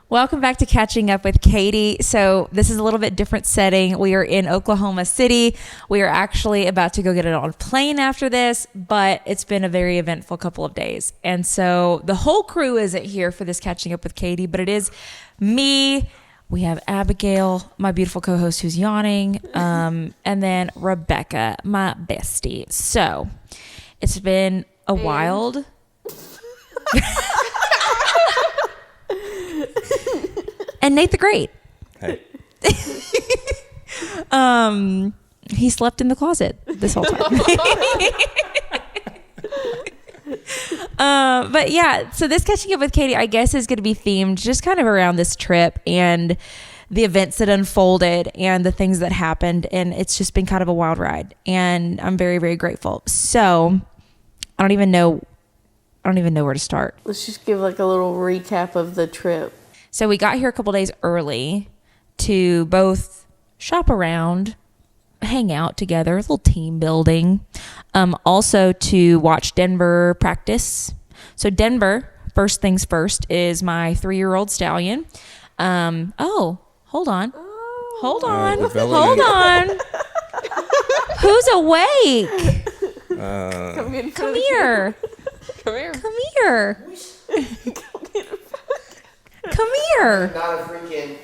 Welcome back to Catching Up with Katie. So this is a little bit different setting. We are in Oklahoma City. We are actually about to go get on a plane after this, but it's been a very eventful couple of days. And so the whole crew isn't here for this Catching Up with Katie, but it is me. We have Abigail, my beautiful co-host who's yawning, and then Rebecca, my bestie. So it's been a wild... And Nate the Great. Hey. He slept in the closet this whole time. But yeah, so this Catching Up with Katie, I guess, is going to be themed just kind of around this trip and the events that unfolded and the things that happened. And it's just been kind of a wild ride. And I'm very, very grateful. So I don't even know where to start. Let's just give like a little recap of the trip. So we got here a couple days early to both shop around, hang out together, a little team building. Also to watch Denver practice. So Denver, first things first, is my 3-year-old stallion. Hold on. Hold on. Who's awake? Come here. Come here. Not a freaking.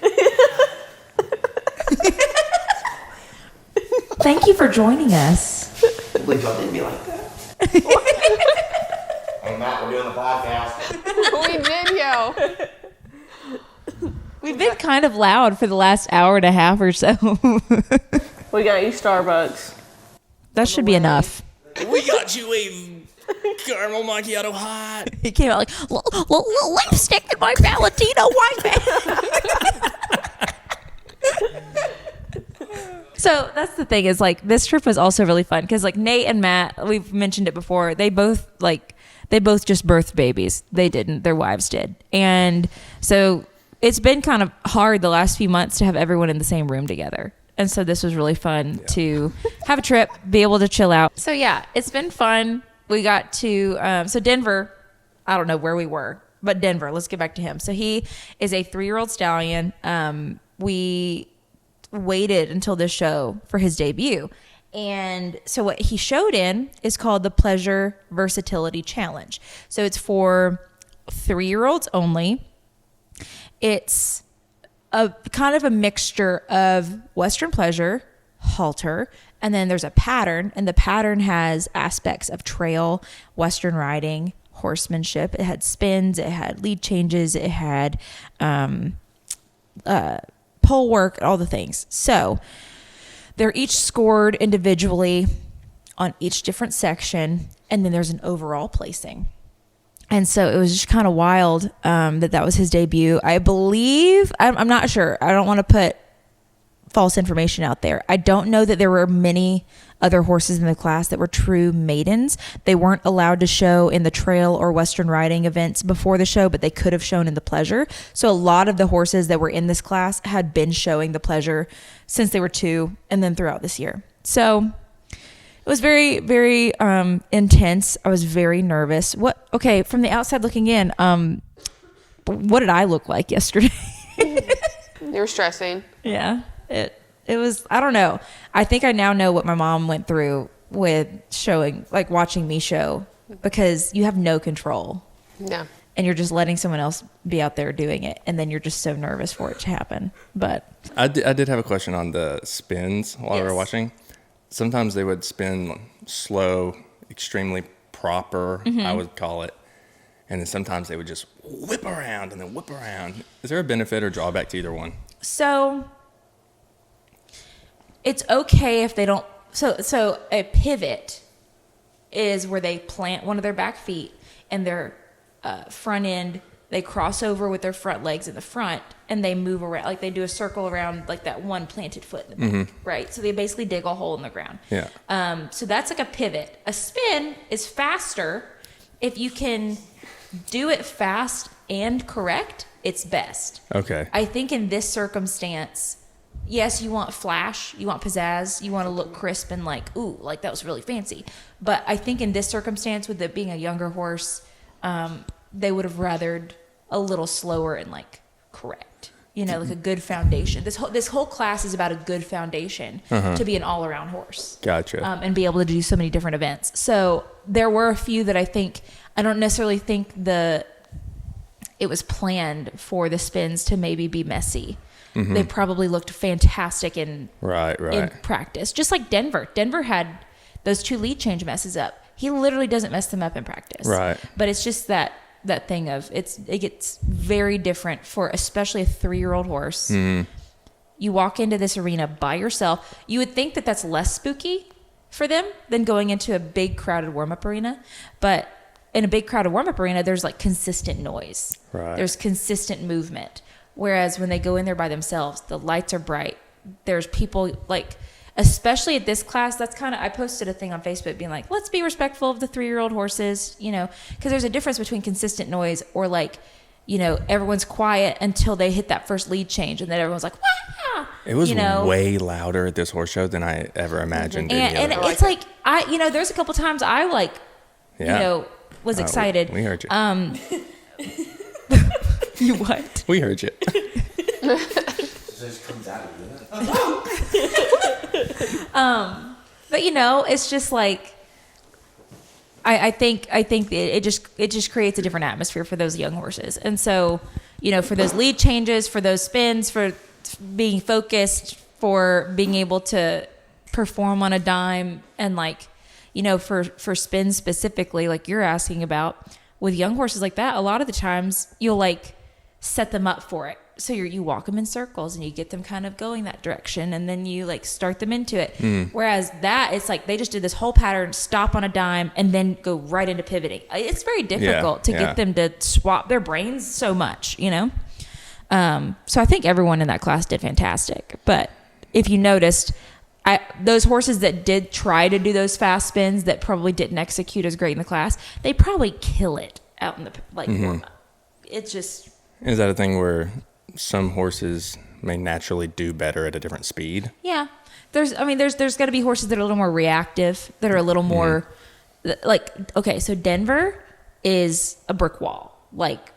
Thank you for joining us. Please don't hit me like that. Hey Matt, we're doing the podcast. We did yell. We've been kind of loud for the last hour and a half or so. We got you Starbucks. That should be enough. We got you a caramel macchiato hot. He came out like, lipstick in my Valentino white bag. So that's the thing is like this trip was also really fun because like Nate and Matt, we've mentioned it before, they both just birthed babies. They didn't, their wives did. And so it's been kind of hard the last few months to have everyone in the same room together. And so this was really fun to have a trip, be able to chill out. So yeah, it's been fun. We got to, so Denver, I don't know where we were, but Denver, let's get back to him. So he is a 3-year-old stallion. We waited until this show for his debut. And so what he showed in is called the Pleasure Versatility Challenge. So it's for 3-year-olds only. It's a kind of a mixture of Western pleasure, halter, and then there's a pattern, and the pattern has aspects of trail, Western riding, horsemanship. It had spins, it had lead changes, it had pole work, all the things. So they're each scored individually on each different section, and then there's an overall placing. And so it was just kind of wild that was his debut. I believe, I'm not sure. I don't want to put false information out there. I don't know that there were many other horses in the class that were true maidens. They weren't allowed to show in the trail or Western riding events before the show, but they could have shown in the pleasure. So a lot of the horses that were in this class had been showing the pleasure since they were 2 and then throughout this year. So it was very, very intense. I was very nervous. From the outside looking in, what did I look like yesterday? You were stressing. Yeah. It was, I don't know. I think I now know what my mom went through with showing, like watching me show, because you have no control. Yeah. And you're just letting someone else be out there doing it. And then you're just so nervous for it to happen. But I did have a question on the spins while we were watching. Sometimes they would spin slow, extremely proper, I would call it. And then sometimes they would just whip around and then whip around. Is there a benefit or drawback to either one? So it's okay if they don't. So a pivot is where they plant one of their back feet and their front end, they cross over with their front legs in the front and they move around, like they do a circle around like that one planted foot in the back, right? So they basically dig a hole in the ground. Yeah. So that's like a pivot. A spin is faster. If you can do it fast and correct, it's best. Okay. I think in this circumstance, yes, you want flash, you want pizzazz, you want to look crisp and like, ooh, like that was really fancy. But I think in this circumstance, with it being a younger horse, they would have rathered a little slower and like correct. You know, like a good foundation. This whole class is about a good foundation to be an all-around horse. Gotcha. And be able to do so many different events. So there were a few that I don't necessarily think it was planned for the spins to maybe be messy. They probably looked fantastic in practice. Just like Denver. Denver had those 2 lead change messes up. He literally doesn't mess them up in practice. Right. But it's just that thing of it gets very different for especially a 3-year-old horse. You walk into this arena by yourself. You would think that that's less spooky for them than going into a big crowded warm-up arena. But in a big crowded warm-up arena, there's like consistent noise. Right. There's consistent movement. Whereas when they go in there by themselves, the lights are bright. There's people like, especially at this class, that's kind of, I posted a thing on Facebook being like, let's be respectful of the 3-year-old horses, you know, because there's a difference between consistent noise or like, you know, everyone's quiet until they hit that first lead change and then everyone's like, wah! It was, you know? way louder at this horse show than I ever imagined. And it's like, there's a couple times I like, you know, was excited. We heard you. You what? We heard you. It just comes out of you. But you know, it's just like I think it just creates a different atmosphere for those young horses. And so, you know, for those lead changes, for those spins, for being focused, for being able to perform on a dime, and like, you know, for spins specifically, like you're asking about with young horses like that, a lot of the times you'll like set them up for it. So you walk them in circles and you get them kind of going that direction, and then you like start them into it. Whereas that, it's like they just did this whole pattern, stop on a dime, and then go right into pivoting. It's very difficult to get them to swap their brains so much, you know? So I think everyone in that class did fantastic. But if you noticed, those horses that did try to do those fast spins that probably didn't execute as great in the class, they probably kill it out in the warm-up. It's just... Is that a thing where some horses may naturally do better at a different speed? Yeah. There's got to be horses that are a little more reactive, that are a little more like, okay, so Denver is a brick wall. Like,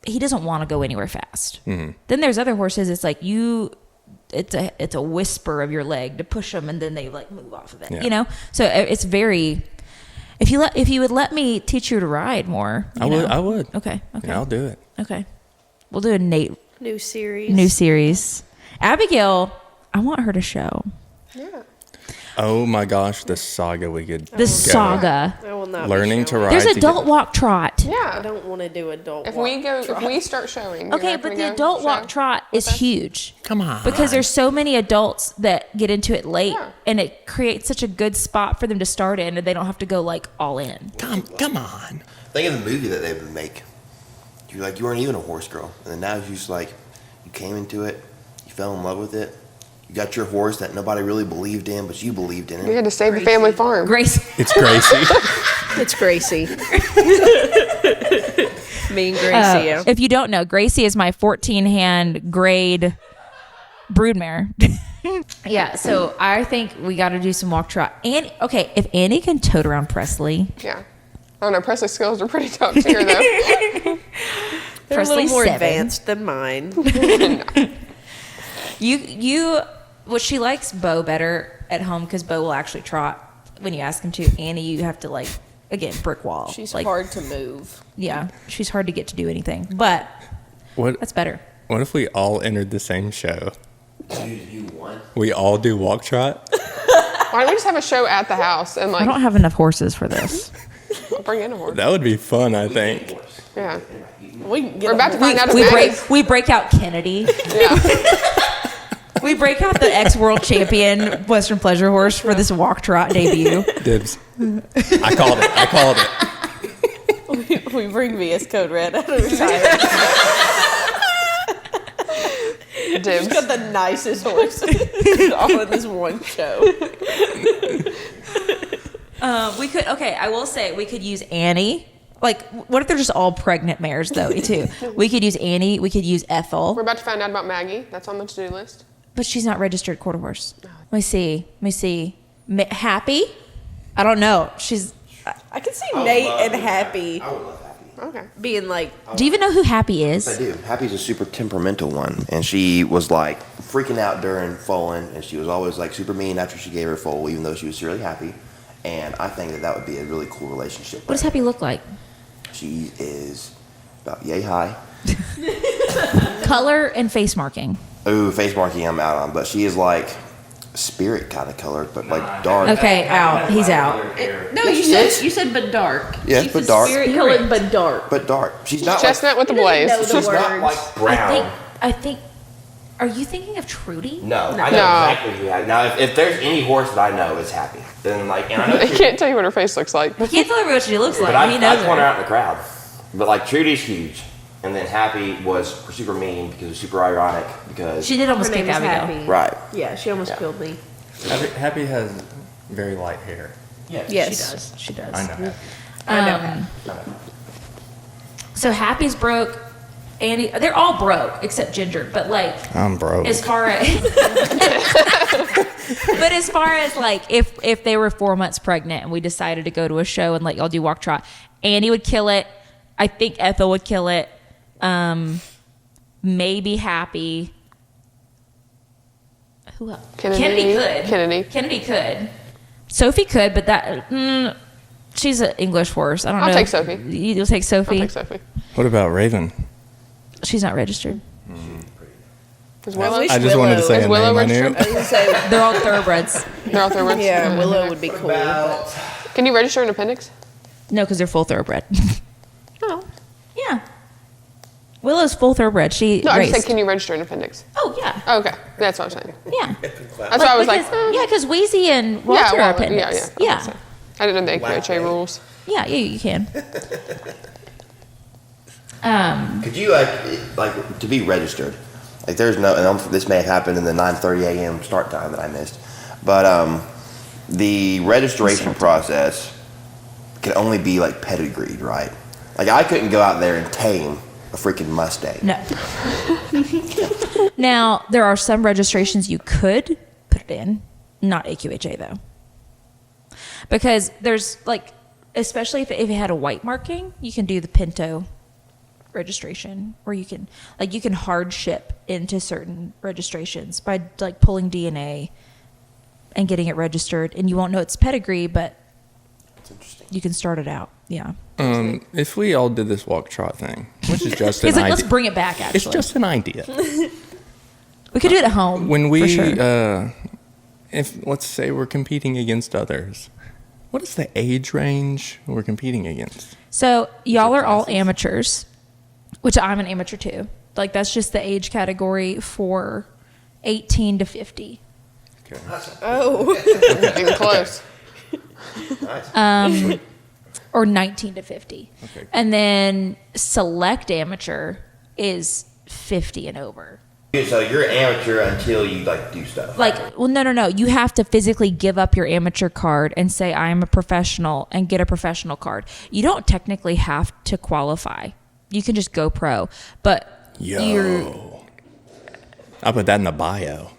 he doesn't want to go anywhere fast. Then there's other horses, it's like it's a whisper of your leg to push them, and then they like move off of it, you know? So it's very, if you would let me teach you to ride more. I would. Okay. Yeah, I'll do it. Okay. We'll do a Nate New series. Abigail, I want her to show. Yeah. Oh my gosh, the saga we could The saga. I will not. Learning to ride. There's together. adult walk trot. Yeah. I don't want to do adult. If we start showing. Okay, but the adult walk trot is huge. Come on. Because there's so many adults that get into it late, and it creates such a good spot for them to start in, and they don't have to go like all in. Come on. Think of the movie that they would make. You weren't even a horse girl, and then now you just like, you came into it, you fell in love with it. You got your horse that nobody really believed in, but you believed in it. We had to save the family farm. Gracie. It's Gracie. It's Gracie. Me and Gracie. If you don't know, Gracie is my 14-hand grade broodmare. Yeah, so I think we got to do some walk trot. And okay, if Annie can tote around Presley. Yeah. I don't know. Presley's skills are pretty top tier, though. They're a little more 7. advanced than mine. Well, she likes Bo better at home because Bo will actually trot when you ask him to. Annie, you have to like, again, brick wall. She's like, hard to move. Yeah, she's hard to get to do anything, but that's better. What if we all entered the same show? You won. We all do walk trot? Why don't we just have a show at the house and I like don't have enough horses for this. bring in a horse? That would be fun, I think. Yeah. We We're about to find out if We break out Kennedy. Yeah. We break out the ex-world champion Western Pleasure horse for this walk trot debut. Dibs. I called it. we bring VS Code Red out of retirement. Dibs. She's got the nicest horses all in this one show. We could. Okay, I will say we could use Annie. Like, what if they're just all pregnant mares though? Too. We could use Annie. We could use Ethel. We're about to find out about Maggie. That's on the to-do list. But she's not registered quarter horse. Let me see. Happy? I don't know. She's. I can see Nate and Happy. I would love Happy. Okay. being like, Do you even know who Happy is? I do. Happy's a super temperamental one, and she was like freaking out during foaling, and she was always like super mean after she gave her foal, even though she was really happy. And I think that would be a really cool relationship. What does Happy look like? She is about yay high. Color and face marking. Ooh, face marking I'm out on, but she is like spirit kind of color, but like dark. Okay, out. He's out. no, Yes, you said but dark. Yes, She's but a dark. Spirit colored but dark. But dark. She's not Chestnut with the blaze. know the She's not words. like brown. I think. Are you thinking of Trudy? No, I know No. exactly who I. Now, if there's any horse that I know is Happy, then like, and I know I can't tell you what her face looks like. You can't tell everybody what she looks like. but I he knows point her her. out in the crowd. But like Trudy's huge, and then Happy was super mean because it was super ironic because She did Her almost name kick is Abigail. Happy. right. Yeah, she almost killed me. Happy has very light hair. Yes. She does. She does. I know Happy. I know. So Happy's broke. Andy, they're all broke except Ginger. But like, I'm broke. as far as, but as far as like, if they were 4 months pregnant and we decided to go to a show and let y'all do Walk Trot, Andy would kill it. I think Ethel would kill it. Maybe Happy. Who else? Kennedy. could. Kennedy. Could. Sophie could, but that she's an English horse. I don't know. I'll take Sophie. You'll take Sophie. I'll take Sophie. What about Raven? She's not registered. Is Willow? wish- I just wanted to say Is a Willow name I knew. registered? I was gonna say, They're all thoroughbreds. They're all thoroughbreds? yeah, Willow would be cool. About Can you register an appendix? No, because they're full thoroughbred. No. Yeah. Willow's full thoroughbred. She No, I raced. just said, can you register an appendix? Oh yeah, Oh, okay, that's what I'm saying. yeah. That's why I was like, yeah, because Wheezy and Walter well, are appendix. yeah. I didn't know the AQHA rules. Yeah, you can. Could you like to be registered? Like there's no, and this may have happened in the 9:30 a.m. start time that I missed, but the registration process can only be like pedigreed, right? Like I couldn't go out there and tame a freaking Mustang. No. Now there are some registrations you could put it in, not AQHA though, because there's like, especially if it had a white marking, you can do the Pinto registration, or you can hard ship into certain registrations by like pulling DNA and getting it registered, and you won't know it's pedigree, but That's interesting. you can start it out. Yeah. If we all did this Walk Trot thing, which is just an He's like, idea. let's bring it back. Actually, It's just an idea. we could do it at home. When for we, sure. if let's say we're competing against others, what is the age range we're competing against? So y'all are all amateurs, which I'm an amateur too. Like that's just the age category for 18 to 50. Okay. Oh, Getting close. Nice. Or 19 to 50. Okay. And then select amateur is 50 and over. So you're amateur until you like do stuff. Like, well, no. You have to physically give up your amateur card and say, I'm a professional, and get a professional card. You don't technically have to qualify. You can just go pro. But you're. Yo, I'll put that in the bio.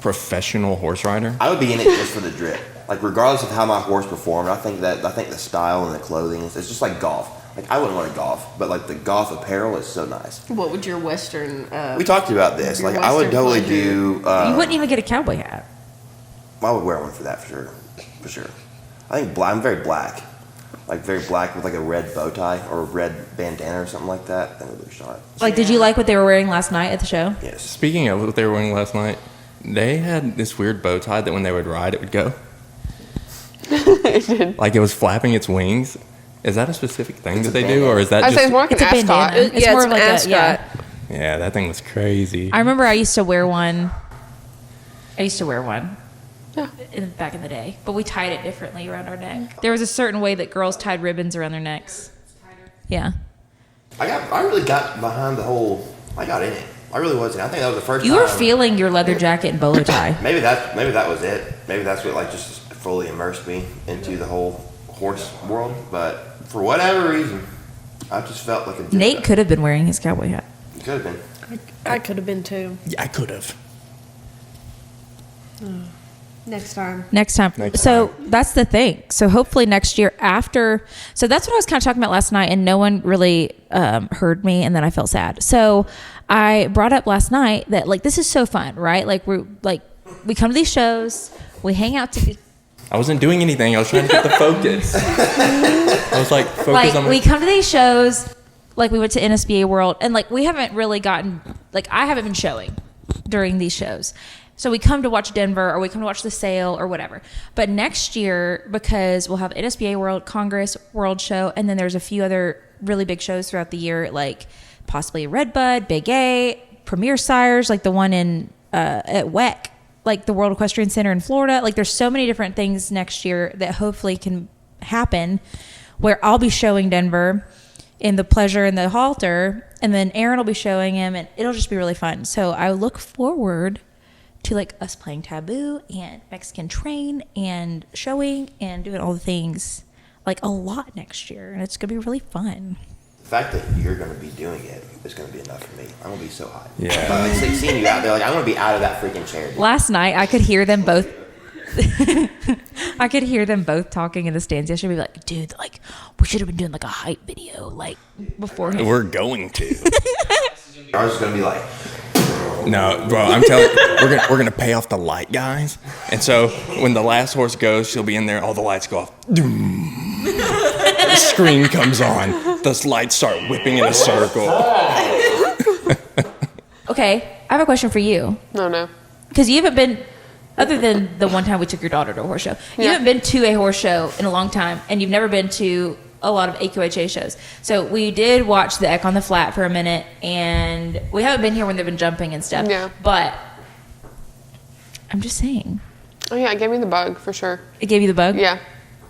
Professional horse rider. I would be in it just for the drip. Like regardless of how my horse performed, I think the style and the clothing it's just like golf. Like I wouldn't want to golf, but like the golf apparel is so nice. what would your Western? We talked about this. Your Like I would Western totally pleasure. do. You wouldn't even get a cowboy hat. I would wear one for that for sure. I think I'm very black, like very black with like a red bow tie or a red bandana or something like that. That would look sharp. Like, did you like what they were wearing last night at the show? Yes. Speaking of what they were wearing last night, they had this weird bow tie that when they would ride, it would go. Like it was flapping its wings. Is that a specific thing that they do, or is that I say it's just? more like It's an a ascot. bandana. It's yeah, more it's of an like ascot. Yeah, that thing was crazy. I remember I used to wear one. Yeah. Back in the day, but we tied it differently around our neck. There was a certain way that girls tied ribbons around their necks. Yeah. I really got behind the whole. I got in it. I really wasn't. I think that was the first You time. were feeling your leather jacket and bolo tie. Maybe that was it. Maybe that's what like just fully immersed me into the whole horse world. But for whatever reason, I just felt like a Nate could have been wearing his cowboy hat. It could have been. I could have been too. Yeah, I could have. Next time. Next time. So that's the thing. So hopefully next year after. So that's what I was kind of talking about last night, and no one really heard me, and then I felt sad. So I brought up last night that like this is so fun, right? Like we come to these shows, we hang out together. I wasn't doing anything. I was trying to get the focus. I was like, focus Like on we come to these shows, like we went to NSBA World, and like we haven't really gotten, like I haven't been showing during these shows. So we come to watch Denver, or we come to watch the sale or whatever. But next year, because we'll have NSBA World, Congress, World Show, and then there's a few other really big shows throughout the year, like possibly Redbud, Big A, Premier Sires, like the one in at WEC, like the World Equestrian Center in Florida. Like there's so many different things next year that hopefully can happen where I'll be showing Denver in the pleasure and the halter, and then Aaron will be showing him, and it'll just be really fun. So I look forward to like us playing Taboo and Mexican Train and showing and doing all the things like a lot next year, and it's gonna be really fun. The fact that you're going to be doing it is going to be enough for me. I'm going to be so hot. Yeah. It's like seeing you out there, like I'm going to be out of that freaking chair. Dude. Last night I could hear them both. I could hear them both talking in the stands yesterday. Be like, dude, like we should have been doing like a hype video like beforehand. We're going to. Ours is going to be like. No, bro, I'm telling you, we're gonna pay off the light guys, and so when the last horse goes, she'll be in there. All the lights go off. The screen comes on. Those lights start whipping in a circle. Okay, I have a question for you. No. Because you haven't been, other than the one time we took your daughter to a horse show, you haven't been to a horse show in a long time, and you've never been to a lot of AQHA shows. So we did watch the Eck on the Flat for a minute, and we haven't been here when they've been jumping and stuff. Yeah. But I'm just saying. Oh yeah, it gave me the bug for sure. It gave you the bug? Yeah,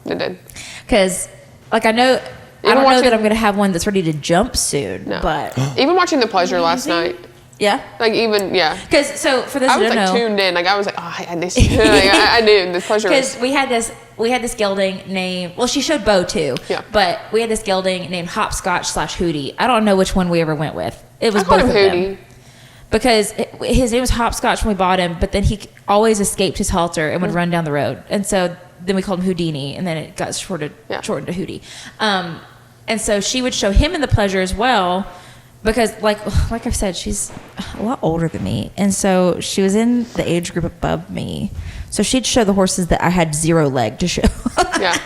it did. Because, like, I don't know that I'm going to have one that's ready to jump soon. No. But Even watching The Pleasure last night. yeah. Yeah. Because, so for those I who was don't know. tuned in. Like I was like, oh, I had this. I knew The Pleasure. Because we had this gelding named, well, she showed Bo too. Yeah. But we had this gelding named Hopscotch / Hootie. I don't know which one we ever went with. It was I called both him of Hootie. them. Because his name was Hopscotch when we bought him, but then he always escaped his halter and would run down the road. And so then we called him Houdini, and then it got shortened to Hootie. And so she would show him in the pleasure as well, because like I've said, she's a lot older than me. And so she was in the age group above me. So she'd show the horses that I had zero leg to show. Yeah.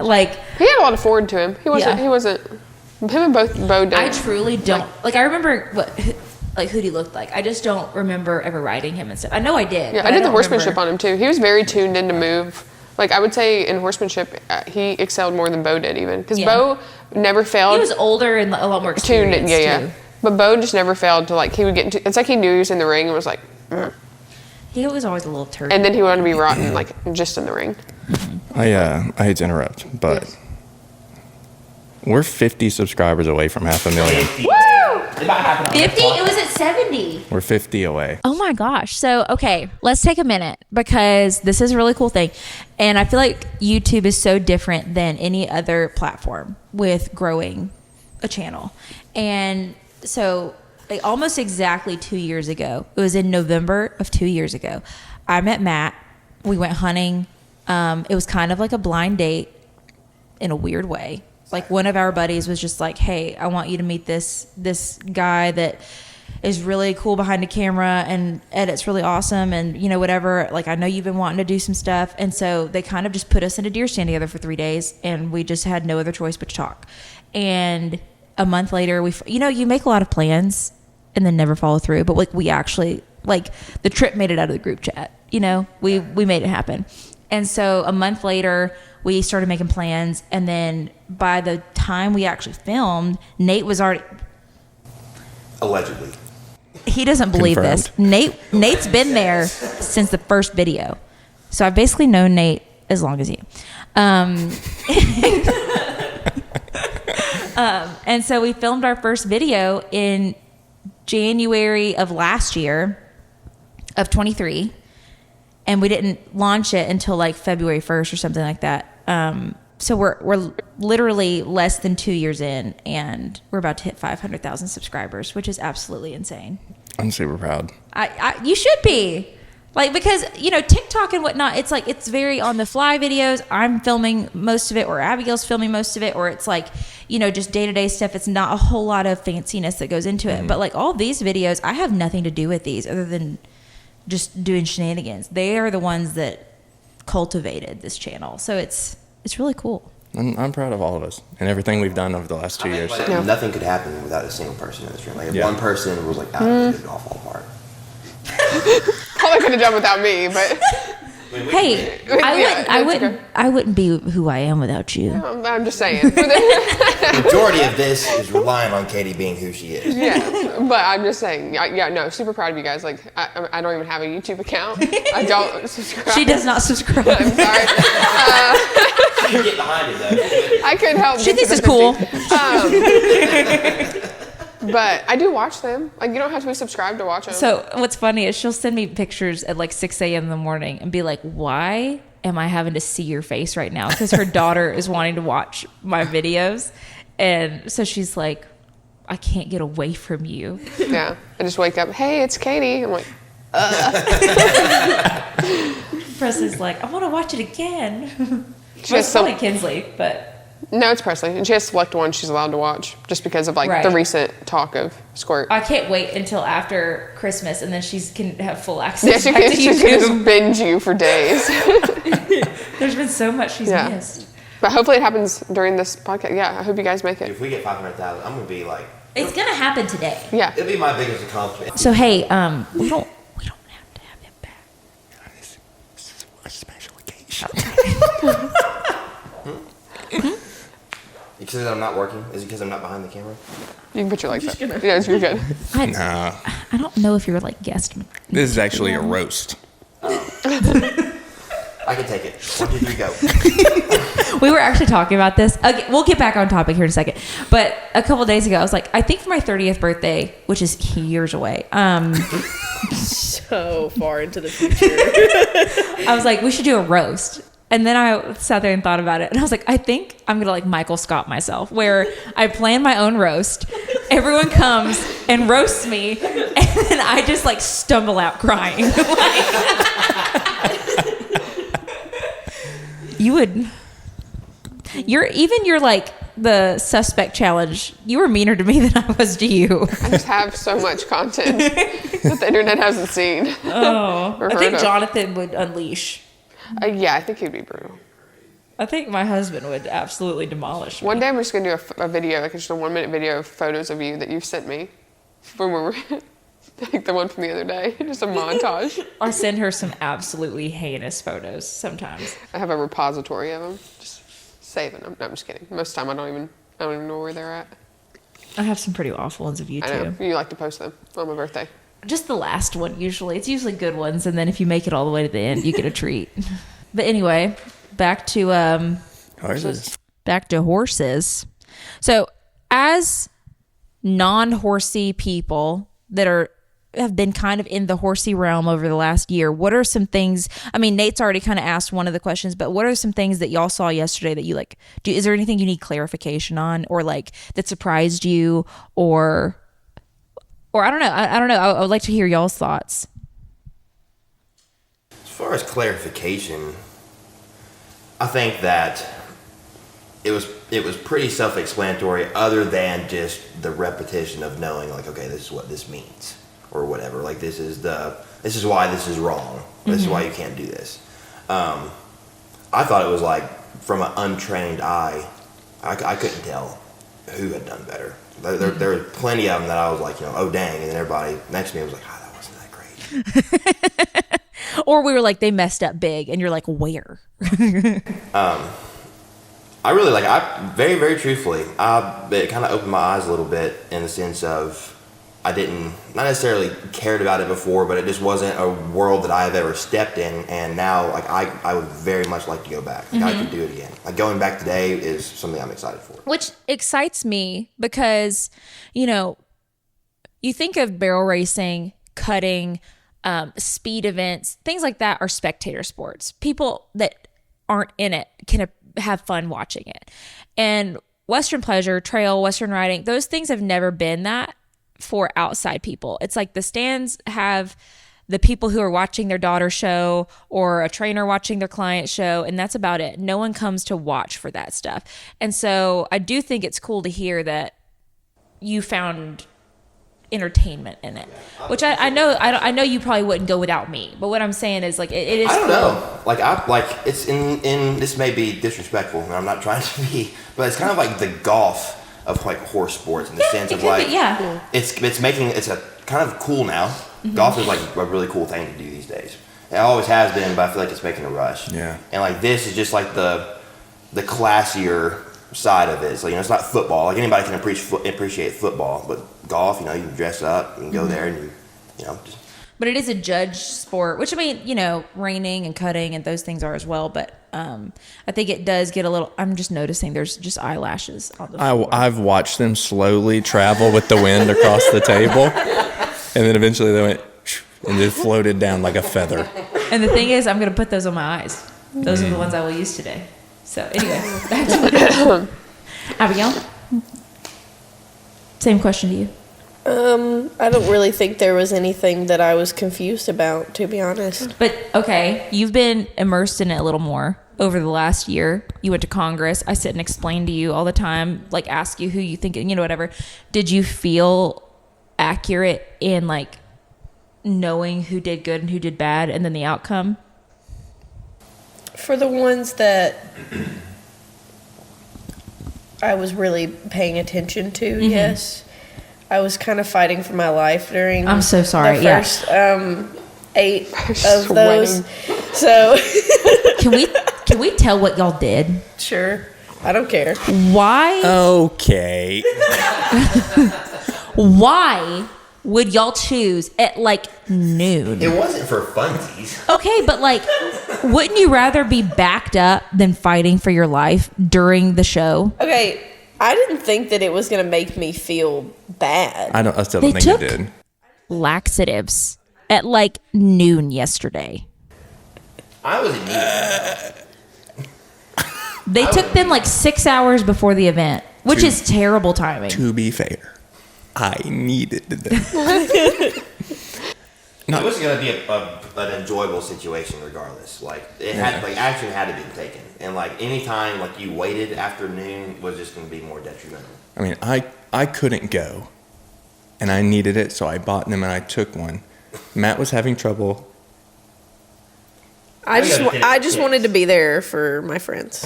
Like, He had a lot of forward to him. He wasn't. Him and both Bo did. I truly don't. Like, I remember what Hootie looked like. I just don't remember ever riding him and stuff. I know I did. Yeah, but I did the don't horsemanship remember. on him too. He was very tuned in to move. Like I would say in horsemanship, he excelled more than Bo did even. Because Bo never failed. He was older and a lot more tuned in, experienced. Too. But Bo just never failed to like, he would get into, it's like he knew he was in the ring and was like, He was always a little turd. and then he wanted to be rotten like just in the ring. I hate to interrupt, but we're 50 subscribers away from 500,000. 50? It was at 70. We're 50 away. Oh my gosh. So, okay, let's take a minute because this is a really cool thing. And I feel like YouTube is so different than any other platform with growing a channel. And so, like almost exactly 2 years ago, it was in November of 2 years ago, I met Matt. We went hunting. It was kind of like a blind date in a weird way. Like one of our buddies was just like, hey, I want you to meet this guy that is really cool behind the camera and edits really awesome and, you know, whatever. Like, I know you've been wanting to do some stuff. And so they kind of just put us in a deer stand together for 3 days, and we just had no other choice but to talk. And a month later, you make a lot of plans and then never follow through. But like we actually, like the trip made it out of the group chat, you know, we made it happen. And so a month later, we started making plans, and then by the time we actually filmed, Nate was already... Allegedly. He doesn't believe Confirmed. this. Nate's been there since the first video. So I've basically known Nate as long as you. And so we filmed our first video in January of last year, of 23. And we didn't launch it until like February 1st or something like that. So we're literally less than 2 years in, and we're about to hit 500,000 subscribers, which is absolutely insane. I'm super proud. You should be. Like, because, TikTok and whatnot, it's like, it's very on the fly videos. I'm filming most of it, or Abigail's filming most of it, or it's like, just day-to-day stuff. It's not a whole lot of fanciness that goes into it. But like all these videos, I have nothing to do with these other than just doing shenanigans. They are the ones that cultivated this channel. So it's really cool. I'm proud of all of us and everything we've done over the last 2 years. Like, nothing could happen without a single person in this room. Like if one person was like, it would all fall apart. Probably could have done without me, but Hey, I wouldn't be who I am without you. I'm just saying. The majority of this is relying on Katie being who she is. Yeah, but I'm just saying. No, super proud of you guys. Like, I don't even have a YouTube account. I don't subscribe. She does not subscribe. I'm sorry. She can get behind it though. I couldn't help. She thinks it's cool. But I do watch them. Like, you don't have to be subscribed to watch them. So what's funny is she'll send me pictures at like 6 a.m. in the morning and be like, why am I having to see your face right now? Because her daughter is wanting to watch my videos. And so she's like, I can't get away from you. Yeah. I just wake up, hey, it's Katie. I'm like, Presley's like, I want to watch it again. She has It's probably Kinsley, but... No, it's Presley. And she has select ones she's allowed to watch just because of, like, Right. the recent talk of Squirt. I can't wait until after Christmas, and then she can have full access Yeah, she back can to just YouTube. binge you for days. There's been so much she's Yeah. missed. But hopefully it happens during this podcast. Yeah, I hope you guys make it. If we get 500,000, I'm gonna be like, It's gonna happen today. Yeah. it'll be my biggest accomplishment. So hey, we don't have to have him back. This is a special occasion. Because I'm not working? Is it because I'm not behind the camera? You can put your legs up. Yeah, you're good. Nah, I don't know if you're like guest. this is actually a roast. I can take it. 1, 2, 3, go. We were actually talking about this. Okay, we'll get back on topic here in a second. But a couple days ago, I was like, I think for my 30th birthday, which is years away, So far into the future. I was like, we should do a roast. And then I sat there and thought about it. And I was like, I think I'm going to like Michael Scott myself, where I plan my own roast. Everyone comes and roasts me. And then I just like stumble out crying. You would. You're like the suspect challenge. You were meaner to me than I was to you. I just have so much content that the internet hasn't seen. Oh, Or I think heard of. Jonathan would unleash. Yeah, I think he'd be brutal. I think my husband would absolutely demolish me. One day I'm just gonna do a video, like just a 1-minute video of photos of you that you've sent me when we were, like the one from the other day, just a montage. I send her some absolutely heinous photos sometimes. I have a repository of them, just saving them. No, I'm just kidding. Most of the time I don't even know where they're at. I have some pretty awful ones of you I know too. you like to post them on my birthday. Just the last one usually. It's usually good ones, and then if you make it all the way to the end, you get a treat. But anyway, back to horses. So, as non-horsey people that have been kind of in the horsey realm over the last year, what are some things? I mean, Nate's already kind of asked one of the questions, but what are some things that y'all saw yesterday that you like? Is there anything you need clarification on, or like that surprised you, or I don't know. I don't know. I would like to hear y'all's thoughts. As far as clarification, I think that it was pretty self-explanatory, other than just the repetition of knowing, like, okay, this is what this means, or whatever. Like, this is why this is wrong. This is why you can't do this. I thought it was like, from an untrained eye, I couldn't tell who had done better. There were plenty of them that I was like, oh dang, and then everybody next to me was like, that wasn't that great. Or we were like, they messed up big, and you're like, where? I really very, very truthfully, it kind of opened my eyes a little bit, in the sense of, I not necessarily cared about it before, but it just wasn't a world that I have ever stepped in, and now, like, I would very much like to go back. Like, I could do it again. Like, going back today is something I'm excited for. Which excites me because, you think of barrel racing, cutting, speed events, things like that are spectator sports. People that aren't in it can have fun watching it. And Western pleasure, trail, Western riding, those things have never been that for outside people. It's like the stands have the people who are watching their daughter show or a trainer watching their client show, and that's about it. No one comes to watch for that stuff. And so I do think it's cool to hear that you found entertainment in it, which I know you probably wouldn't go without me, but what I'm saying is like it is I don't cool. know. Like it's in this may be disrespectful, and I'm not trying to be, but it's kind of like the golf of like horse sports in the sense of like it's a kind of cool now. Golf is like a really cool thing to do these days. It always has been, but I feel like it's making a rush. Yeah. And like this is just like the classier side of it. So it's not football. Like anybody can appreciate football, but golf, you can dress up, you can go there, and just. But it is a judge sport, which I mean, reining and cutting and those things are as well. But I think it does get a little. I'm just noticing there's just eyelashes on the floor. I've watched them slowly travel with the wind across the table, and then eventually they went and it floated down like a feather. And the thing is, I'm going to put those on my eyes. Those are the ones I will use today. So anyway, back to Abigail. Same question to you. I don't really think there was anything that I was confused about, to be honest. But okay, you've been immersed in it a little more over the last year. You went to Congress. I sit and explain to you all the time, like ask you who you think, whatever. Did you feel accurate in like knowing who did good and who did bad and then the outcome? For the ones that I was really paying attention to, yes. I was kind of fighting for my life during I'm so sorry. the first 8 of those. So Can we tell what y'all did? sure. I don't care. Why Okay. why would y'all choose at like noon? It wasn't for funsies. Okay, but like wouldn't you rather be backed up than fighting for your life during the show? Okay, I didn't think that it was going to make me feel bad. I still They don't think it took- did. Laxatives at like noon yesterday. I was in need. They took them like 6 hours before the event, which is terrible timing. To be fair, I needed them. It was going to be an enjoyable situation regardless. Like action had to be taken, and like any time like you waited after noon was just going to be more detrimental. I mean, I couldn't go, and I needed it, so I bought them and I took one. Matt was having trouble. I just wanted to be there for my friends.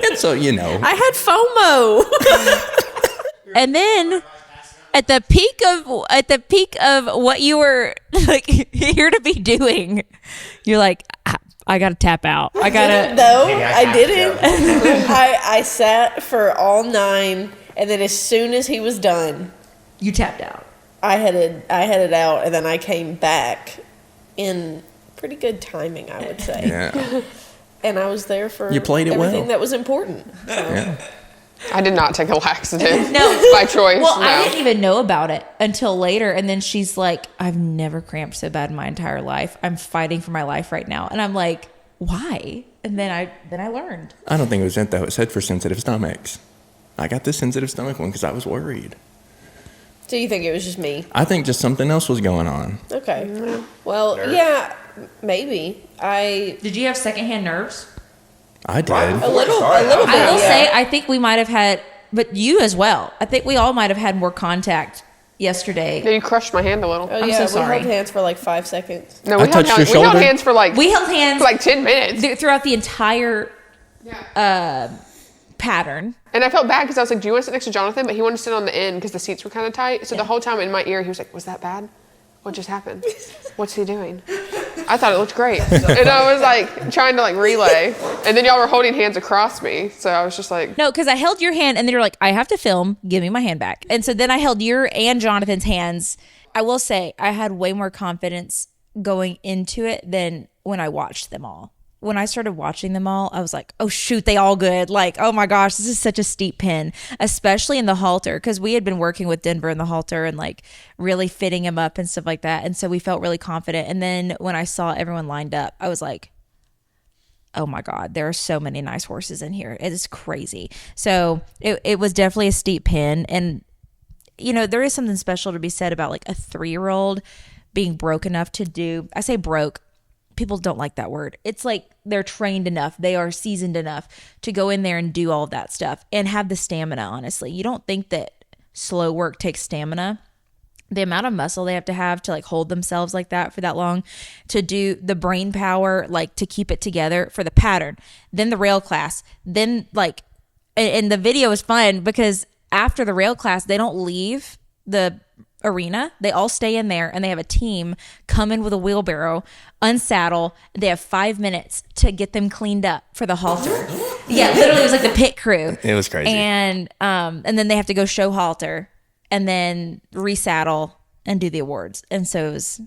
And so, I had FOMO. And then at the peak of what you were like here to be doing, you're like, I gotta tap out. I gotta. No, I didn't. I sat for all 9, and then as soon as he was done, You tapped out. I headed out, and then I came back in pretty good timing, I would say. Yeah. And I was there for You played it everything well. that was important. So. Yeah. I did not take a laxative. No. By choice. Well, no. I didn't even know about it until later. And then she's like, I've never cramped so bad in my entire life. I'm fighting for my life right now. And I'm like, why? And then I learned. I don't think it was it, though. It said for sensitive stomachs. I got the sensitive stomach one because I was worried. So you think it was just me? I think just something else was going on. Okay. Well, yeah, maybe. Did you have secondhand nerves? I did. Right. A little bit. I will yeah. say, I think we might have had, but you as well. I think we all might have had more contact yesterday. Yeah, you crushed my hand a little. Oh, I'm yeah, so sorry. we held hands for like 5 seconds. No, I touched your we held shoulder? hands for like We held hands for like 10 minutes. throughout the entire pattern. And I felt bad because I was like, do you want to sit next to Jonathan? But he wanted to sit on the end because the seats were kind of tight. So the whole time in my ear, he was like, was that bad? What just happened? What's he doing? I thought it looked great. And I was like trying to like relay. And then y'all were holding hands across me. So I was just like. No, because I held your hand and then you're like, I have to film. Give me my hand back. And so then I held your and Jonathan's hands. I will say I had way more confidence going into it than when I watched them all. When I started watching them all, I was like, oh, shoot, they all good. Like, oh, my gosh, this is such a steep pin, especially in the halter, because we had been working with Denver in the halter and, like, really fitting him up and stuff like that. And so we felt really confident. And then when I saw everyone lined up, I was like, oh, my God, there are so many nice horses in here. It is crazy. So it was definitely a steep pin. And there is something special to be said about like a 3-year-old being broke enough to do, I say broke, people don't like that word. It's like they're trained enough, they are seasoned enough to go in there and do all of that stuff and have the stamina, honestly. You don't think that slow work takes stamina. The amount of muscle they have to like hold themselves like that for that long, to do the brain power, like to keep it together for the pattern, then the rail class, then like, and the video is fun because after the rail class, they don't leave the arena. They all stay in there and they have a team come in with a wheelbarrow, unsaddle. They have 5 minutes to get them cleaned up for the halter. Yeah, literally it was like the pit crew. It was crazy. And then they have to go show halter and then resaddle and do the awards. And so it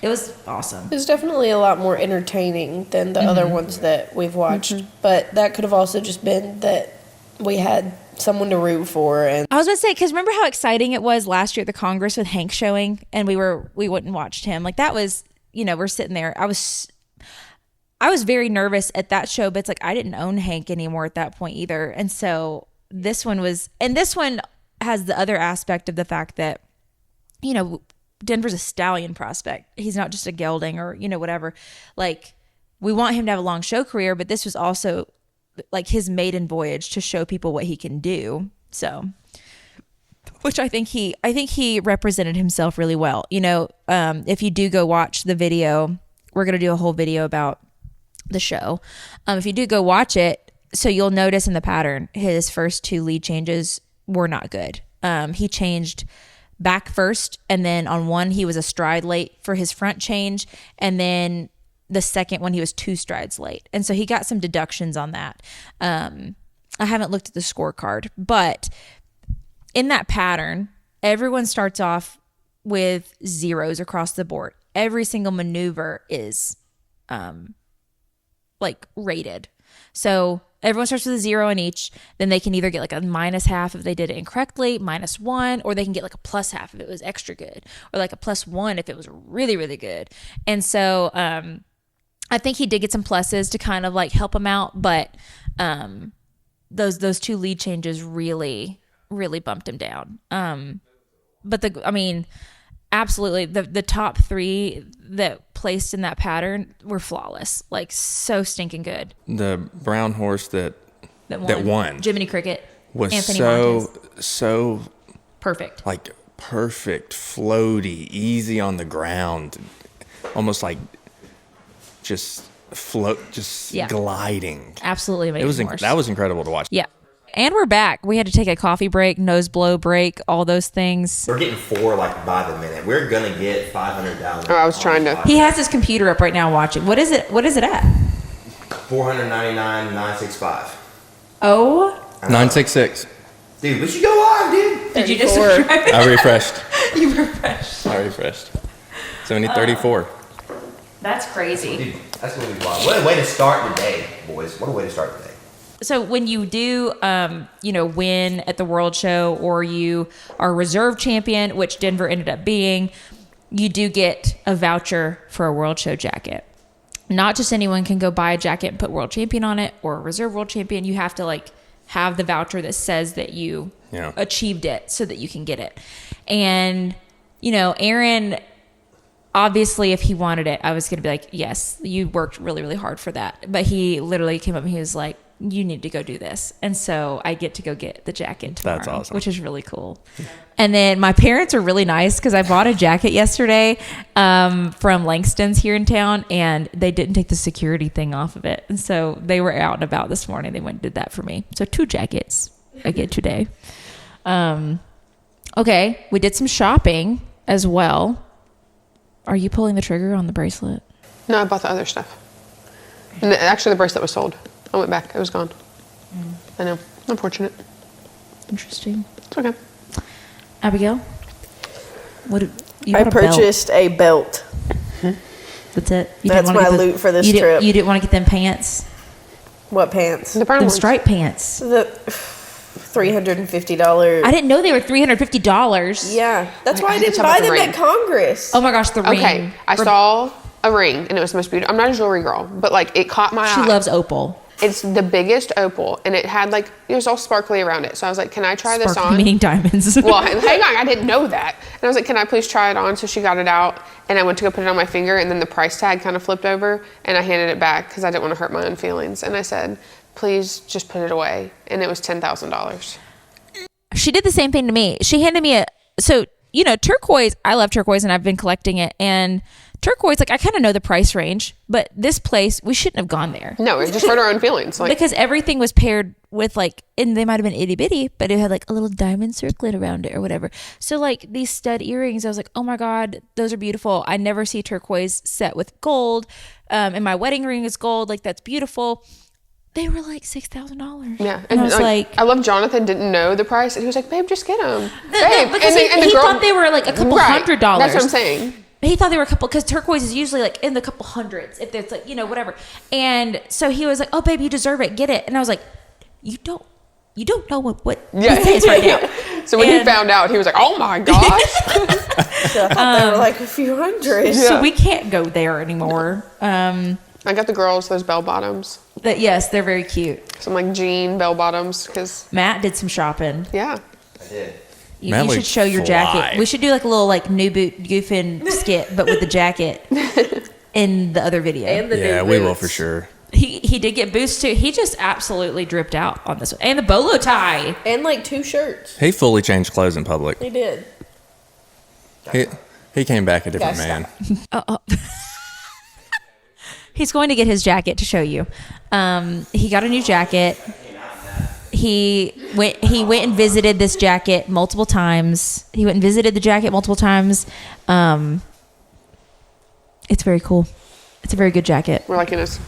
was awesome. It was definitely a lot more entertaining than the other ones that we've watched. But that could have also just been that we had someone to root for. And I was going to say, because remember how exciting it was last year at the Congress with Hank Showing, and we went and watched him. Like that was, we're sitting there. I was very nervous at that show, but it's like I didn't own Hank anymore at that point either. And so this one has the other aspect of the fact that, Denver's a stallion prospect. He's not just a gelding or, whatever. Like we want him to have a long show career, but this was also like his maiden voyage to show people what he can do. So, which I think he represented himself really well. If you do go watch the video, we're going to do a whole video about the show. If you do go watch it, so you'll notice in the pattern, his first 2 lead changes were not good. He changed back first, and then on one he was a stride late for his front change, and then the second one he was 2 strides late, and so he got some deductions on that. I haven't looked at the scorecard, but in that pattern, everyone starts off with 0s across the board. Every single maneuver is like rated. So everyone starts with a 0 in each. Then they can either get like a -half if they did it incorrectly, -1, or they can get like a +half if it was extra good, or like a +1 if it was really, really good. And so I think he did get some pluses to kind of like help him out, but those 2 lead changes really, really bumped him down. But absolutely the top 3 that placed in that pattern were flawless, like so stinking good. The brown horse that won Jiminy Cricket was Anthony Montez. so perfect, like perfect, floaty, easy on the ground, almost like just gliding. Absolutely amazing. That was incredible to watch. Yeah. And we're back. We had to take a coffee break, nose blow break, all those things. We're getting 4 like by the minute. We're gonna get 500 down. Oh, I was trying to. He has his computer up right now watching. What is it? What is it at? 499,965. Oh. 966. Dude, we should go on, dude. Did you just subscribe? I refreshed. You refreshed. I refreshed. 7034. That's crazy. Dude, that's gonna be wild. What a way to start the day, boys. What a way to start the day. So when you do, win at the World Show, or you are reserve champion, which Denver ended up being, you do get a voucher for a World Show jacket. Not just anyone can go buy a jacket and put World Champion on it, or a reserve World Champion. You have to like have the voucher that says that you achieved it so that you can get it. And, Aaron, obviously if he wanted it, I was going to be like, yes, you worked really, really hard for that. But he literally came up and he was like, you need to go do this. And so I get to go get the jacket tomorrow. That's awesome. Which is really cool. And then my parents are really nice because I bought a jacket yesterday from Langston's here in town, and they didn't take the security thing off of it. And so they were out and about this morning. They went and did that for me. So 2 jackets I get today. Okay, we did some shopping as well. Are you pulling the trigger on the bracelet? No, I bought the other stuff. And actually, the bracelet was sold. I went back. It was gone. I know. Unfortunate. Interesting. It's okay. Abigail? What? You I got a belt. purchased a belt. That's it? You That's didn't wanna my get loot for this you trip. You didn't want to get them pants? What pants? The brown Them ones. striped pants. The $350. I didn't know they were $350. Yeah, that's why I I had to didn't check buy out the them ring. at Congress. Oh my gosh, the ring. Okay, I saw a ring, and it was the most beautiful. I'm not a jewelry girl, but like it caught my eye. She loves opal. It's the biggest opal, and it had like, it was all sparkly around it. So I was like, can I try this on? Meaning diamonds. Well, hang on, I didn't know that. And I was like, can I please try it on? So she got it out, and I went to go put it on my finger, and then the price tag kind of flipped over, and I handed it back because I didn't want to hurt my own feelings. And I said, please just put it away. And it was $10,000. She did the same thing to me. She handed me turquoise. I love turquoise, and I've been collecting it. And turquoise, like, I kind of know the price range, but this place, we shouldn't have gone there. No, it just hurt our own feelings. Like, because everything was paired with, like, and they might have been itty bitty, but it had like a little diamond circlet around it or whatever. So like these stud earrings, I was like, oh my God, those are beautiful. I never see turquoise set with gold. And my wedding ring is gold. Like, that's beautiful. They were like $6,000. Yeah, and I was like, I love Jonathan didn't know the price, and he was like, "Babe, just get them." Because he thought they were like a couple $100. That's what I'm saying. He thought they were a couple, because turquoise is usually like in the couple hundreds, if it's like, whatever. And so he was like, "Oh, babe, you deserve it. Get it." And I was like, "You don't know what this is right now." So when he found out, he was like, "Oh my gosh!" So I thought they were like a few hundred. Yeah. So we can't go there anymore. I got the girls those bell bottoms. Yes, they're very cute. Some like jean bell bottoms, because Matt did some shopping. Yeah, I did. You should show your jacket. We should do like a little like new boot goofing skit, but with the jacket in the other video. And the new we will boots. for sure. He did get boots too. He just absolutely dripped out on this one. And the bolo tie. And like 2 shirts. He fully changed clothes in public. He did. He came back a different man. He's going to get his jacket to show you. He got a new jacket. He went and visited this jacket multiple times. It's very cool. It's a very good jacket. we're like in his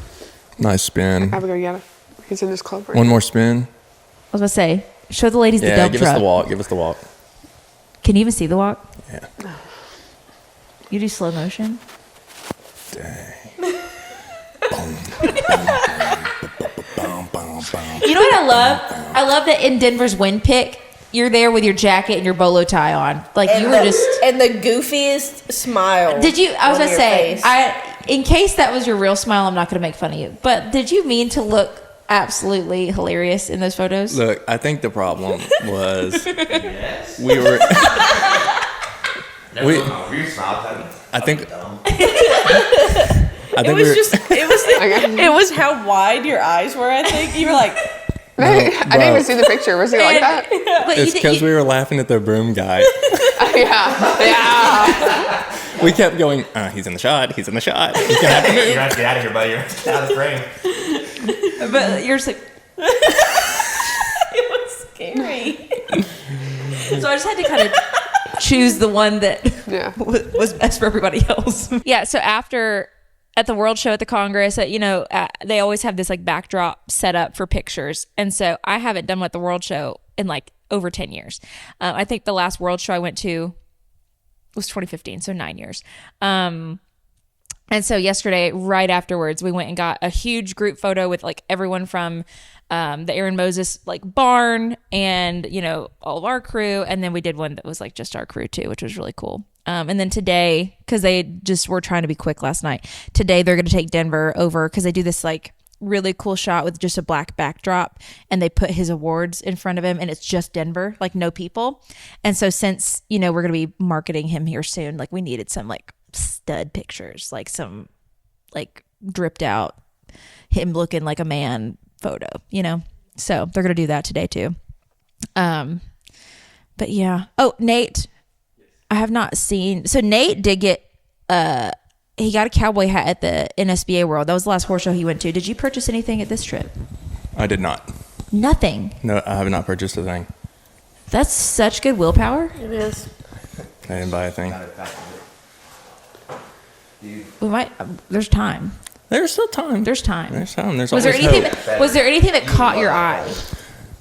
Nice spin. Abigail. Yeah, he's in his club. Right One now. more spin. I was going to say, show the ladies the Yeah, dump give truck. us the walk. Give us the walk. Can you even see the walk? Yeah. You do slow motion? Dang. You know what I love? I love that in Denver's wind pick, you're there with your jacket and your bolo tie on. Like, And you were just... And the goofiest smile. Did you... I was on going to your say, face. in case that was your real smile, I'm not going to make fun of you. But did you mean to look absolutely hilarious in those photos? Look, I think the problem was we were... I think it was how wide your eyes were, I think. You were like... I didn't even see the picture. Was he like that? But it's because we were laughing at the broom guy. Yeah. We kept going, he's in the shot. He's gonna have to move. You're gonna have to get out of here, buddy. You're out of the frame. But you're just like... It was scary. So I just had to kind of choose the one that was best for everybody else. Yeah, so at the World Show at the Congress, they always have this like backdrop set up for pictures. And so I haven't done one at the World Show in like over 10 years. I think the last World Show I went to was 2015, so 9 years. And so yesterday, right afterwards, we went and got a huge group photo with like everyone from the Aaron Moses like barn and, all of our crew. And then we did one that was like just our crew too, which was really cool. And then today, because they just were trying to be quick last night, today they're going to take Denver over because they do this like really cool shot with just a black backdrop and they put his awards in front of him and it's just Denver, like no people. And so since, we're going to be marketing him here soon, like we needed some like stud pictures, like some like dripped out him looking like a man photo, so they're going to do that today too. But yeah. Oh, Nate, I have not seen. So Nate did get, he got a cowboy hat at the NSBA World. That was the last horse show he went to. Did you purchase anything at this trip? I did not. Nothing. No, I have not purchased a thing. That's such good willpower. It is. I didn't buy a thing. We might. There's time. There's still time. There's time. There's time. There's Was always there anything? hope. Was there anything that caught your eye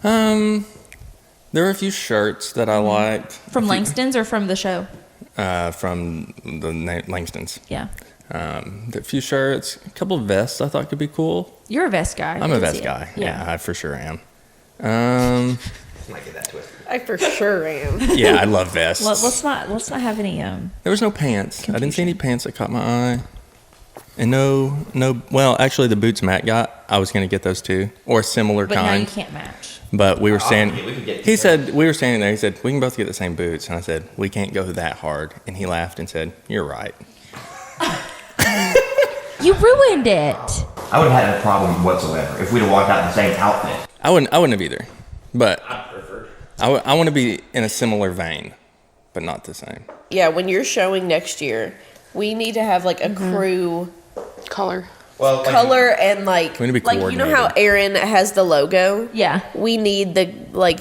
There were a few shirts that I liked. from Langston's or from the show? From the Langstons. Yeah. A few shirts, a couple of vests I thought could be cool. You're a vest guy. I'm I a can see vest it. guy. Yeah, I for sure am. Might get that twisted. I for sure am. Yeah, I love vests. Let's not have any. There was no pants. I didn't see any pants that caught my eye. And no. Well, actually, the boots Matt got, I was going to get those too, or a similar But now kind. you can't match. But we were saying, we could get he said, we were standing there. He said, we can both get the same boots. And I said, we can't go that hard. And he laughed and said, you're right. You ruined it. I would have had a problem whatsoever if we'd have walked out in the same outfit. I wouldn't have either. But I want to be in a similar vein, but not the same. Yeah, when you're showing next year, we need to have like a crew Color. Well, color and like We need to be you know how coordinated. Aaron has the logo? Yeah. We need the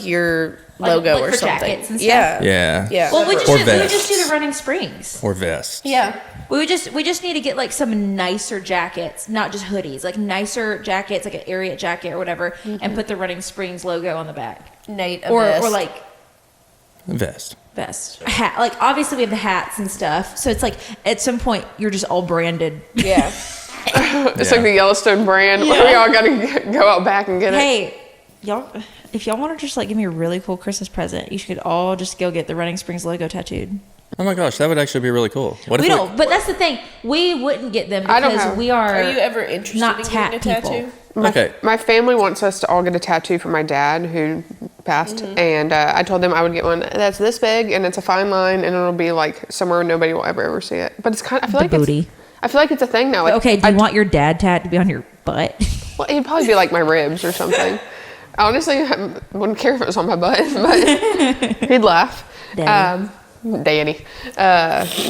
your logo like or for something. jackets and stuff? Yeah. Yeah. Yeah. Well, we Or just vests. do the running springs. Or vests. Yeah. We just need to get like some nicer jackets, not just hoodies, like nicer jackets, like an Ariat jacket or whatever, and put the Running Springs logo on the back, Nate, a or vest. like Vest. vest, hat. Like obviously we have the hats and stuff, so it's like at some point you're just all branded. Yeah. It's like the Yellowstone brand where we all got to go out back and get it. Hey, y'all, if y'all want to just like give me a really cool Christmas present, you should all just go get the Running Springs logo tattooed. Oh my gosh, that would actually be really cool. What We if don't, but that's the thing. We wouldn't get them I don't because have- we are. Are you ever interested not in tat getting a people. tattoo? Okay. My family wants us to all get a tattoo for my dad who passed, and I told them I would get one that's this big and it's a fine line and it'll be like somewhere nobody will ever see it. But it's kind of, I feel like booty. I feel like it's a thing now. Like, Okay, do you want your dad tat to be on your butt? Well, it'd probably be like my ribs or something. Honestly, I wouldn't care if it was on my butt, but he'd laugh. Daddy. Daddy.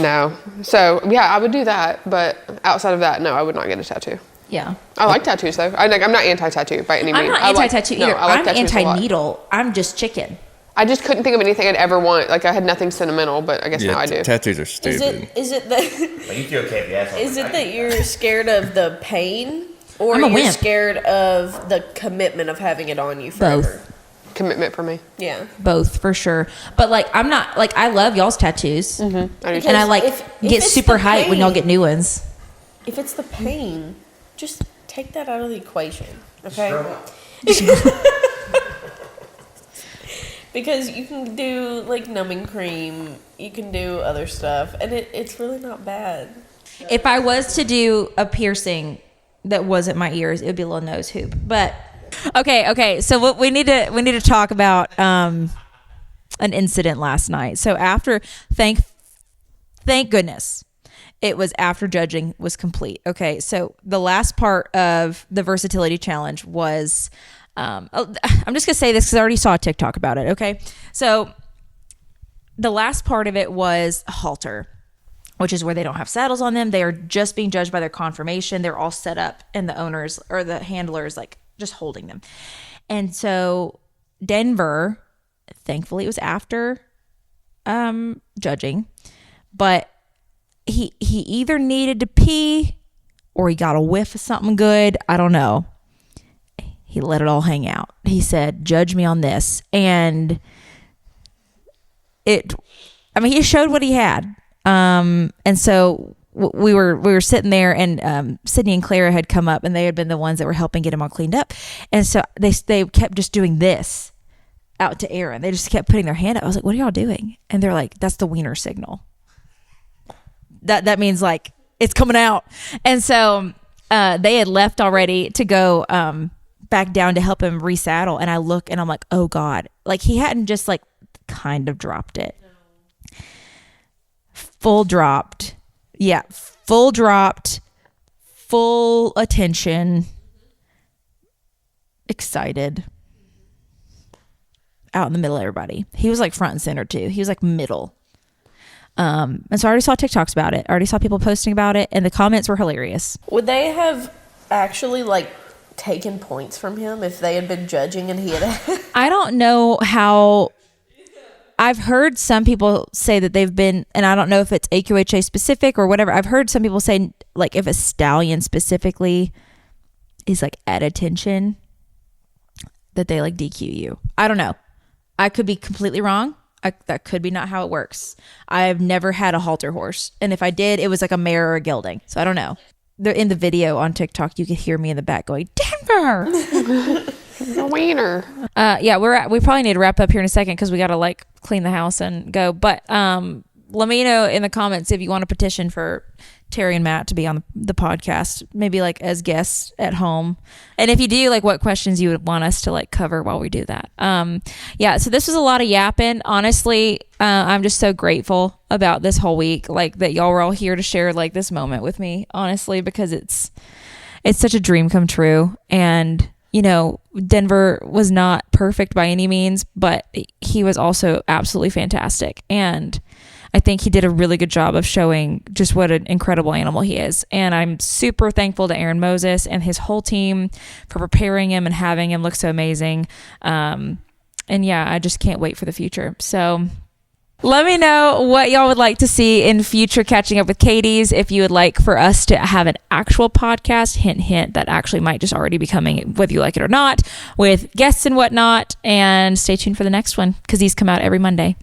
No. So yeah, I would do that, but outside of that, no, I would not get a tattoo. Yeah. I like tattoos though. I'm not anti-tattoo by any means. I'm not I like- anti-tattoo no, either. I like I'm tattoos a lot. anti-needle. I'm just chicken. I just couldn't think of anything I'd ever want. Like I had nothing sentimental, but I guess now I do. tattoos are Is stupid. it that Like, you feel okay if you ask is it that you're scared of the pain or I'm a you're wimp. scared of the commitment of having it on you forever? Both. Commitment for me. Yeah. Both for sure. But like I'm not like I love y'all's tattoos. I do Because too. And I like if get it's super the hyped when y'all pain- get new ones. If it's the pain, just take that out of the equation, okay? Because you can do like numbing cream, you can do other stuff, and it's really not bad. If I was to do a piercing that wasn't my ears, it would be a little nose hoop. But okay. So what we need to talk about an incident last night. So after thank goodness it was after judging was complete. Okay, so the last part of the versatility challenge was. I'm just gonna say this because I already saw a TikTok about it. Okay, so the last part of it was a halter, which is where they don't have saddles on them. They are just being judged by their conformation. They're all set up, and the owners or the handlers like just holding them. And so Denver, thankfully, it was after judging, but he either needed to pee or he got a whiff of something good. I don't know. He let it all hang out. He said, "Judge me on this," and he showed what he had. And so we were sitting there, and Sydney and Clara had come up, and they had been the ones that were helping get him all cleaned up. And so they kept just doing this out to Aaron. They just kept putting their hand up. I was like, "What are y'all doing?" And they're like, "That's the wiener signal. That means like it's coming out." And so they had left already to go back down to help him resaddle. And I look and I'm like, oh God, like he hadn't just like kind of dropped it. Full dropped. Yeah. Full dropped, full attention, excited, out in the middle of everybody. He was like front and center too. He was like middle. And so I already saw TikToks about it. I already saw people posting about it, and the comments were hilarious. Would they have actually like taken points from him if they had been judging and he had? I don't know how. I've heard some people say that they've been, and I don't know if it's AQHA specific or whatever. I've heard some people say like if a stallion specifically is like at attention, that they like DQ you. I don't know. I could be completely wrong. That could be not how it works. I've never had a halter horse, and if I did, it was like a mare or a gelding. So I don't know. They're in the video on TikTok. You could hear me in the back going, "Denver." A wiener. Yeah, we probably need to wrap up here in a second because we got to like clean the house and go. But let me know in the comments if you want a petition for Terry and Matt to be on the podcast, maybe like as guests at home. And if you do, like what questions you would want us to like cover while we do that. Yeah, so this was a lot of yapping. Honestly, I'm just so grateful about this whole week, like that y'all were all here to share like this moment with me, honestly, because it's such a dream come true. And, you know, Denver was not perfect by any means, but he was also absolutely fantastic. And I think he did a really good job of showing just what an incredible animal he is. And I'm super thankful to Aaron Moses and his whole team for preparing him and having him look so amazing. And yeah, I just can't wait for the future. So let me know what y'all would like to see in future Catching Up with Katie's. If you would like for us to have an actual podcast, hint, hint, that actually might just already be coming, whether you like it or not, with guests and whatnot. And stay tuned for the next one because these come out every Monday.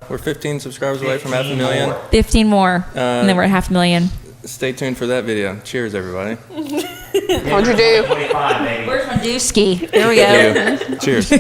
We're 15 subscribers away from 500,000. 15 more, and then we're at 500,000. Stay tuned for that video. Cheers, everybody. What'd you do? 25, baby. Where's my dooski? There we go. Cheers.